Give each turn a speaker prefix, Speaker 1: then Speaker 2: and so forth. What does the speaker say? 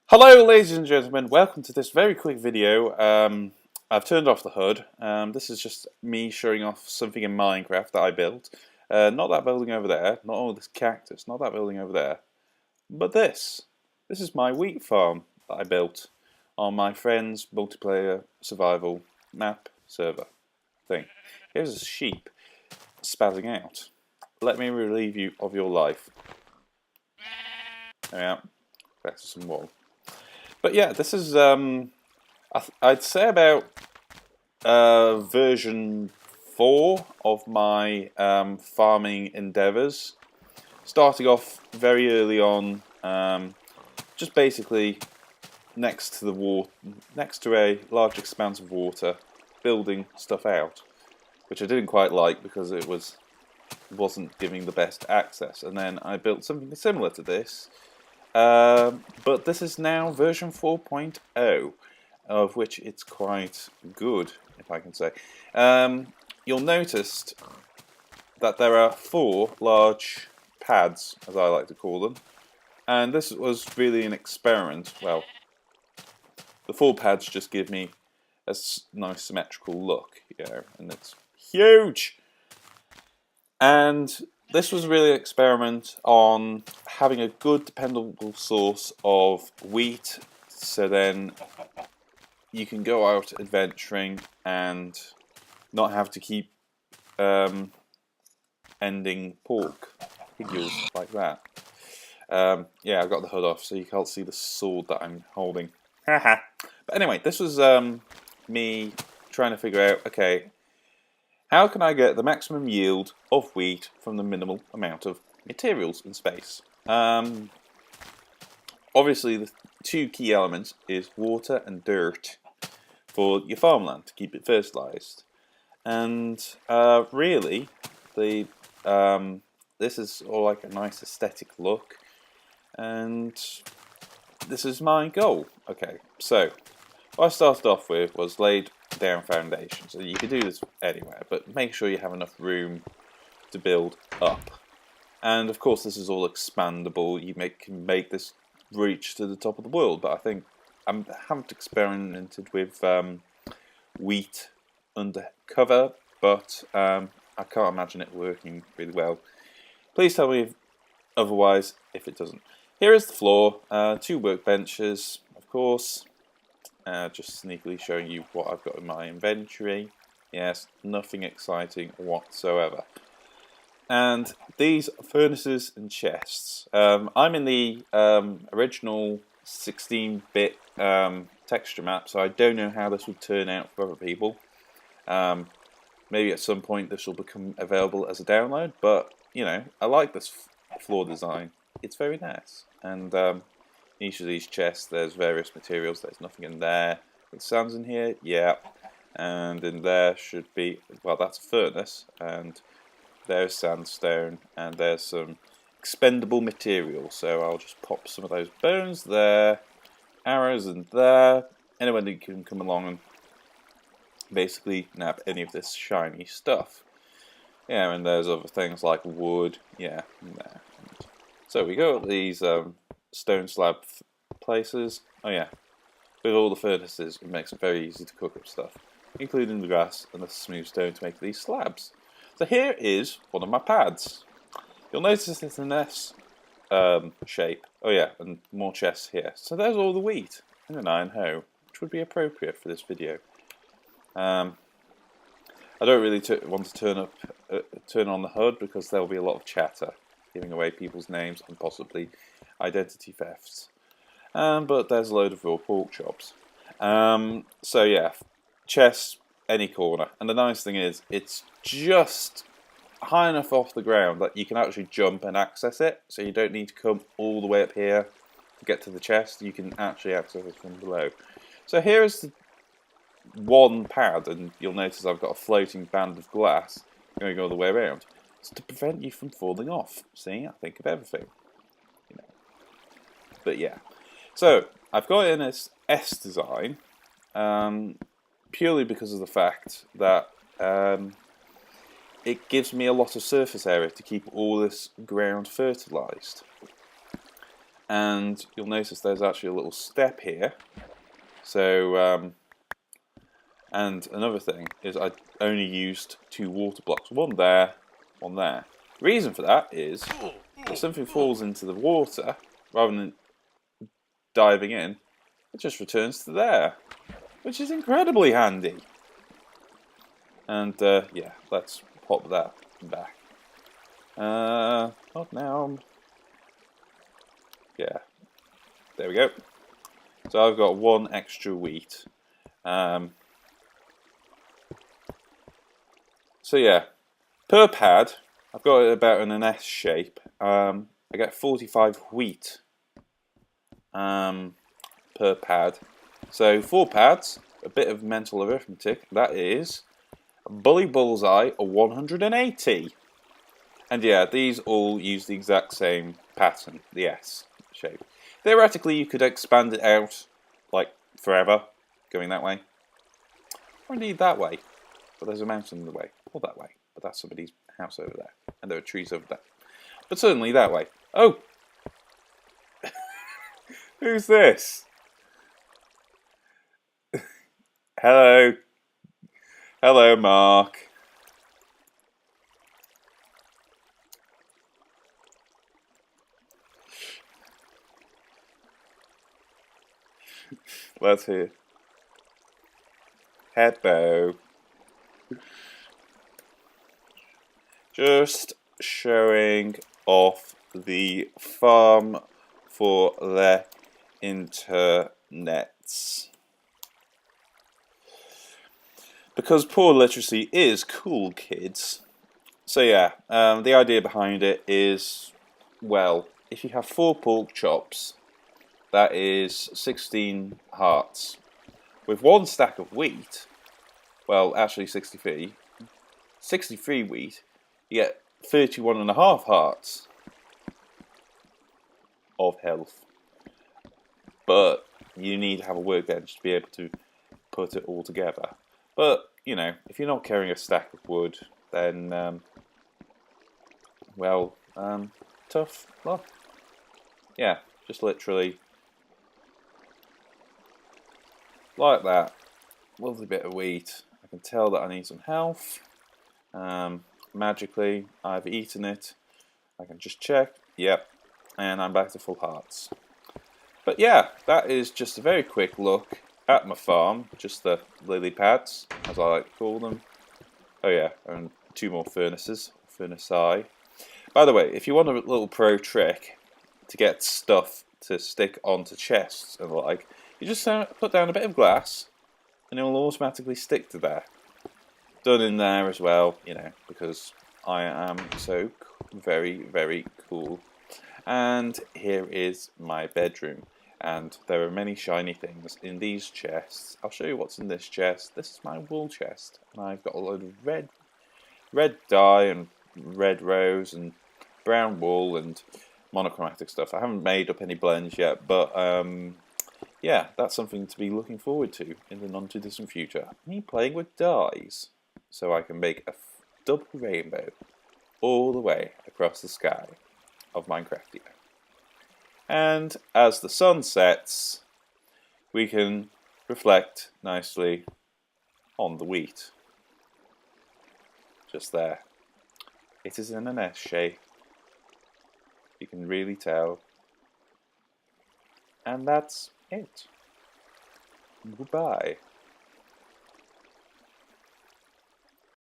Speaker 1: Hello ladies and gentlemen, welcome to this very quick video. I've turned off the hood. This is just me showing off something in Minecraft that I built. Not that building over there, not all this cactus, not that building over there, but this. This is my wheat farm that I built on my friend's multiplayer survival map server thing. Here's a sheep spazzing out. Let me relieve you of your life. There we are. Back to some wool. But yeah, this is, I'd say about version 4 of my farming endeavours. Starting off very early on, just basically next to the water, next to a large expanse of water, building stuff out, which I didn't quite like because it wasn't giving the best access. And then I built something similar to this. But this is now version 4.0, of which it's quite good, if I can say. You'll notice that there are 4 large pads, as I like to call them, and this was really an experiment. Well, the 4 pads just give me a nice symmetrical look, and it's huge! And this was really an experiment on having a good, dependable source of wheat, so then you can go out adventuring and not have to keep ending pork figures like that. Yeah, I've got the hood off so you can't see the sword that I'm holding. But anyway, this was me trying to figure out, okay, how can I get the maximum yield of wheat from the minimal amount of materials in space? Obviously, the 2 key elements is water and dirt for your farmland to keep it fertilized. And really, this is all like a nice aesthetic look, and this is my goal. Okay, so what I started off with was laid down foundation. So you could do this anywhere, but make sure you have enough room to build up. And of course, this is all expandable. You can make this reach to the top of the world. But I think I haven't experimented with wheat under cover, but I can't imagine it working really well. Please tell me otherwise if it doesn't. Here is the floor. 2 workbenches, of course. Just sneakily showing you what I've got in my inventory. Yes, nothing exciting whatsoever. And these furnaces and chests. I'm in the original 16-bit texture map, so I don't know how this would turn out for other people. Maybe at some point this will become available as a download, but you know, I like this floor design. It's very nice. And each of these chests, there's various materials. There's nothing in there. The sand's in here, yeah. And in there should be, well, that's a furnace. And there's sandstone. And there's some expendable material. So I'll just pop some of those bones there. Arrows in there. Anyone who can come along and basically nab any of this shiny stuff. Yeah, and there's other things like wood. Yeah, in there. So we got these stone slab places. Oh yeah, with all the furnaces, it makes it very easy to cook up stuff, including the grass and the smooth stone to make these slabs. So here is one of my pads. You'll notice it's an S shape. Oh yeah, and more chests here. So there's all the wheat in an iron hoe, which would be appropriate for this video. I don't really want to turn on the HUD because there will be a lot of chatter, giving away people's names and possibly identity thefts. But there's a load of raw pork chops. So yeah, chests, any corner. And the nice thing is, it's just high enough off the ground that you can actually jump and access it. So you don't need to come all the way up here to get to the chest. You can actually access it from below. So here is the 1 pad, and you'll notice I've got a floating band of glass going all the way around. It's to prevent you from falling off. See, I think of everything. You know. But yeah, so I've got it in this S design purely because of the fact that it gives me a lot of surface area to keep all this ground fertilized. and you'll notice there's actually a little step here. So, and another thing is I only used 2 water blocks, one there, one there. Reason for that is if something falls into the water, rather than diving in, it just returns to there, which is incredibly handy. And yeah, let's pop that back. Not now. Yeah, there we go. So I've got 1 extra wheat. So yeah, per pad, I've got it about in an S shape. I get 45 wheat per pad. So 4 pads, a bit of mental arithmetic, that is bully bullseye of 180. And yeah, these all use the exact same pattern, the S shape. Theoretically, you could expand it out, like, forever, going that way. Or indeed that way. But there's a mountain in the way. Or that way. But that's somebody's house over there. And there are trees over there. But certainly that way. Oh! Who's this? Hello. Hello, Mark. Let's hear. Hello. Just showing off the farm for the internets. Because poor literacy is cool, kids. So yeah, the idea behind it is, well, if you have 4 pork chops, that is 16 hearts. With 1 stack of wheat, well, actually 63 wheat, you get 31.5 hearts of health. But you need to have a workbench to be able to put it all together. But, you know, if you're not carrying a stack of wood, then, well, tough luck. Yeah, just literally like that. Lovely bit of wheat. I can tell that I need some health. Magically, I've eaten it. I can just check. Yep. And I'm back to full hearts. But yeah, that is just a very quick look at my farm. Just the lily pads, as I like to call them. Oh yeah, and 2 more furnaces. Furnace eye. By the way, if you want a little pro trick to get stuff to stick onto chests and the like, you just put down a bit of glass and it will automatically stick to there. Done in there as well, you know, because I am so very, very cool. And here is my bedroom. And there are many shiny things in these chests. I'll show you what's in this chest. This is my wool chest. And I've got a load of red dye and red rose and brown wool and monochromatic stuff. I haven't made up any blends yet, but yeah, that's something to be looking forward to in the not-too-distant future. Me playing with dyes, so I can make a double rainbow all the way across the sky of Minecraftia. And as the sun sets, we can reflect nicely on the wheat. Just there. It is in an S shape. You can really tell. And that's it. Goodbye.